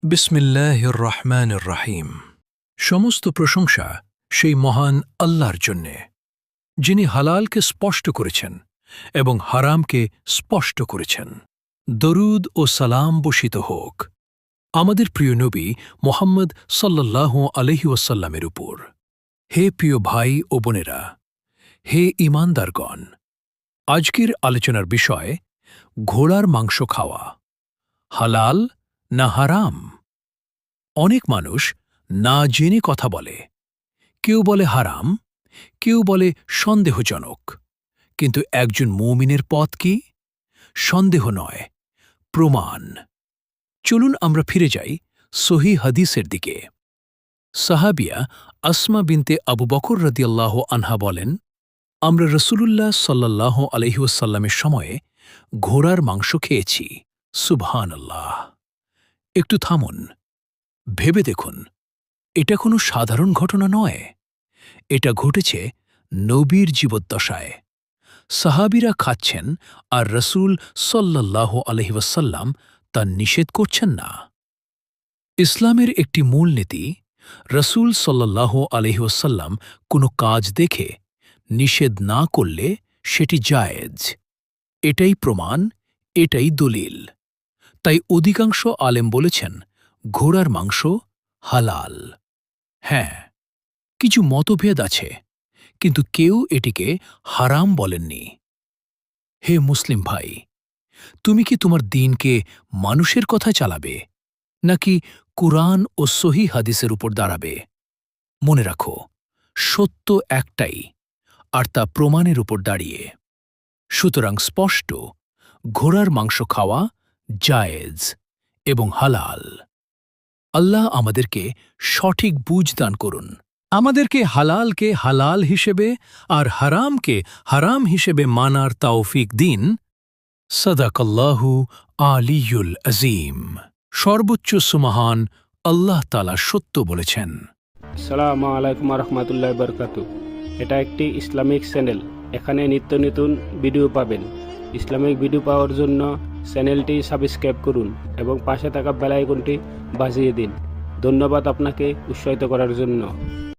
বিসমিল্লাহির রহমানির রহিম। সমস্ত প্রশংসা সেই মহান আল্লাহর জন্যে, যিনি হালালকে স্পষ্ট করেছেন এবং হারামকে স্পষ্ট করেছেন। দরুদ ও সালাম বর্ষিত হোক আমাদের প্রিয় নবী মুহাম্মদ সাল্লাল্লাহু আলাইহি ওয়াসাল্লামের উপর। হে প্রিয় ভাই ও বোনেরা, হে ঈমানদারগণ, আজকের আলোচনার বিষয় ঘোড়ার মাংস খাওয়া হালাল না হারাম। অনেক মানুষ না জেনে কথা বলে, কেউ বলে হারাম, কেউ বলে সন্দেহজনক। কিন্তু একজন মুমিনের পথ কি? সন্দেহ নয়, প্রমাণ। চলুন আমরা ফিরে যাই সহিহ হাদিসের দিকে। সাহাবিয়া আসমা বিনতে আবু বকর রাদিয়াল্লাহু আনহা বলেন, আমরা রাসূলুল্লাহ সাল্লাল্লাহু আলাইহি ওয়াসাল্লামের সময়ে ঘোড়ার মাংস খেয়েছি। সুবহানাল্লাহ! একটু থামুন, ভেবে দেখুন, এটা কোনো সাধারণ ঘটনা নয়। এটা ঘটেছে নবীর জীবদ্দশায়। সাহাবীরা খাচ্ছেন আর রাসূল সাল্লাল্লাহু আলাইহি ওয়াসাল্লাম তা নিষেধ করছেন না। ইসলামের একটি মূলনীতি, রাসূল সাল্লাল্লাহু আলাইহি ওয়াসাল্লাম কোনো কাজ দেখে নিষেধ না করলে সেটি জায়েজ। এটাই প্রমাণ, এটাই দলিল। তাই অধিকাংশ আলেম বলেছেন ঘোড়ার মাংস হালাল। হ্যাঁ, কিছু মতভেদ আছে, কিন্তু কেউ এটিকে হারাম বলেননি। হে মুসলিম ভাই, তুমি কি তোমার দ্বীনকে মানুষের কথায় চালাবে, নাকি কুরআন ও সহিহ হাদিসের উপর দাঁড়াবে? মনে রাখো, সত্য একটাই, আর তা প্রমাণের উপর দাঁড়িয়ে। সুতরাং স্পষ্ট, ঘোড়ার মাংস খাওয়া জায়েজ এবং হালাল। আল্লাহ আমাদেরকে সঠিক বুঝ দান করুন। আমাদেরকে হালালকে হালাল হিসেবে আর হারামকে হারাম হিসেবে মানার তৌফিক দিন। সাদাকাল্লাহু আলিয়ুল আজিম। সর্বোচ্চ সুমহান আল্লাহ তাআলা সত্য বলেছেন। আসসালামু আলাইকুম রহমতুল্লাহ বরকাতু। এটা একটি ইসলামিক চ্যানেল। এখানে নিত্য নতুন ভিডিও পাবেন। ইসলামিক ভিডিও পাওয়ার জন্য চ্যানেলটি সাবস্ক্রাইব করুন এবং পাশে থাকা বেল আইকনটি বাজিয়ে দিন। ধন্যবাদ আপনাকে উৎসাহিত করার জন্য।